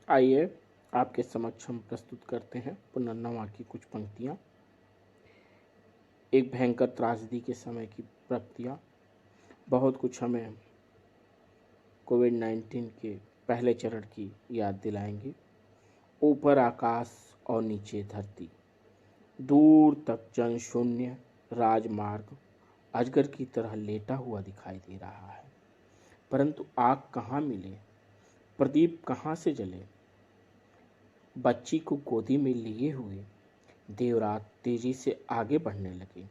आइए आपके समक्ष हम प्रस्तुत करते हैं पुनर्नवा की कुछ पंक्तियाँ। एक भयंकर त्रासदी के समय की प्रक्रिया बहुत कुछ हमें कोविड-19 के पहले चरण की याद दिलाएंगी। ऊपर आकाश और नीचे धरती, दूर तक जनशून्य राजमार्ग अजगर की तरह लेटा हुआ दिखाई दे रहा है, परंतु आग कहाँ मिले, प्रदीप कहाँ से जले। बच्ची को गोदी में लिए हुए देवरात तेजी से आगे बढ़ने लगे।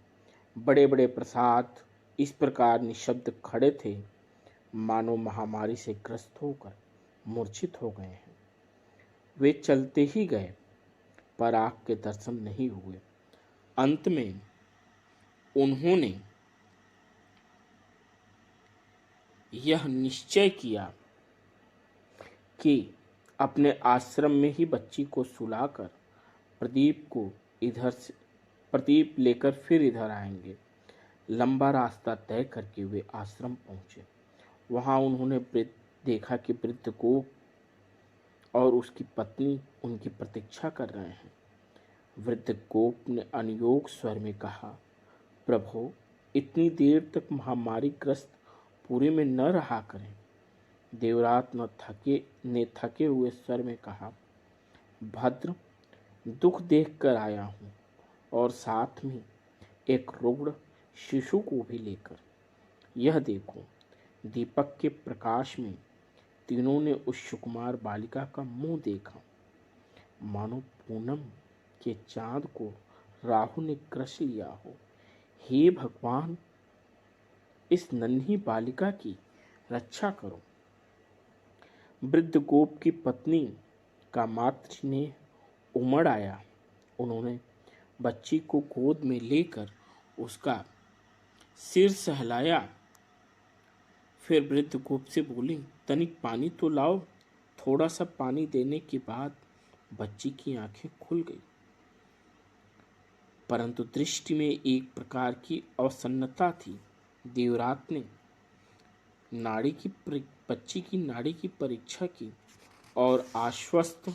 बड़े बड़े प्रसाद इस प्रकार निशब्द खड़े थे मानो महामारी से ग्रस्त होकर मूर्छित हो गए हैं। वे चलते ही गए पर आग के दर्शन नहीं हुए। अंत में उन्होंने यह निश्चय किया कि अपने आश्रम में ही बच्ची को सुलाकर प्रदीप लेकर फिर इधर आएंगे। लंबा रास्ता तय करके वे आश्रम पहुंचे। वहां उन्होंने देखा कि वृद्ध गोप और उसकी पत्नी उनकी प्रतीक्षा कर रहे हैं। वृद्ध गोप ने अनयोग स्वर में कहा, प्रभु, इतनी देर तक महामारी ग्रस्त पूरे में न रहा करें। देवरात ने थके हुए स्वर में कहा, भद्र, दुख देखकर आया हूँ और साथ में एक रुग्ण शिशु को भी लेकर। यह देखो। दीपक के प्रकाश में तीनों ने उस सुकुमार बालिका का मुंह देखा, मानो पूनम के चांद को राहु ने क्रश लिया हो। हे भगवान, इस नन्ही बालिका की रक्षा करो। वृद्ध गोप की पत्नी का मातृस्नेह उमड़ आया। उन्होंने बच्ची को गोद में लेकर उसका सिर सहलाया। फिर वृद्ध गोप से बोली, तनिक पानी तो लाओ। थोड़ा सा पानी देने के बाद बच्ची की आंखें खुल गई, परंतु दृष्टि में एक प्रकार की अवसन्नता थी। देवरात ने बच्ची की नाड़ी की परीक्षा की और आश्वस्त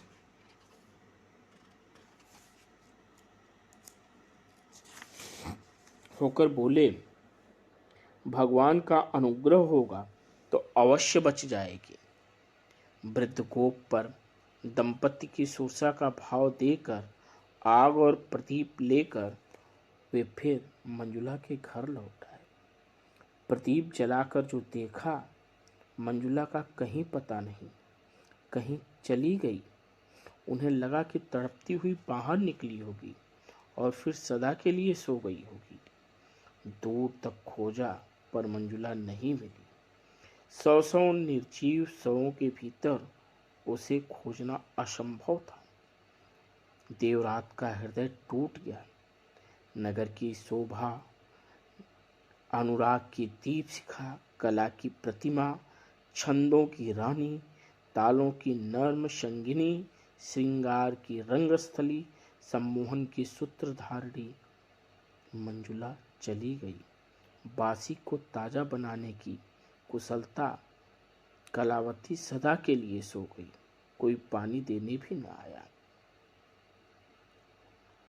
होकर बोले, भगवान का अनुग्रह होगा तो अवश्य बच जाएगी। वृद्ध गोप पर दंपति की सुरक्षा का भाव देकर आग और प्रदीप लेकर वे फिर मंजुला के घर लौट आए। प्रदीप जलाकर जो देखा, मंजुला का कहीं पता नहीं, कहीं चली गई। उन्हें लगा कि तड़पती हुई बाहर निकली होगी और फिर सदा के लिए सो गई होगी। दूर तक खोजा पर मंजुला नहीं मिली। 100 निर्जीव शवों के भीतर उसे खोजना असंभव था। देवरात का हृदय टूट गया। नगर की शोभा, अनुराग की दीप शिखा, कला की प्रतिमा, छंदों की रानी, तालों की नर्म संगिनी, श्रृंगार की रंगस्थली, सम्मोहन की सूत्रधारिणी, मंजुला चली गई। बासी को ताजा बनाने की कुशलता कलावती सदा के लिए सो गई। कोई पानी देने भी न आया।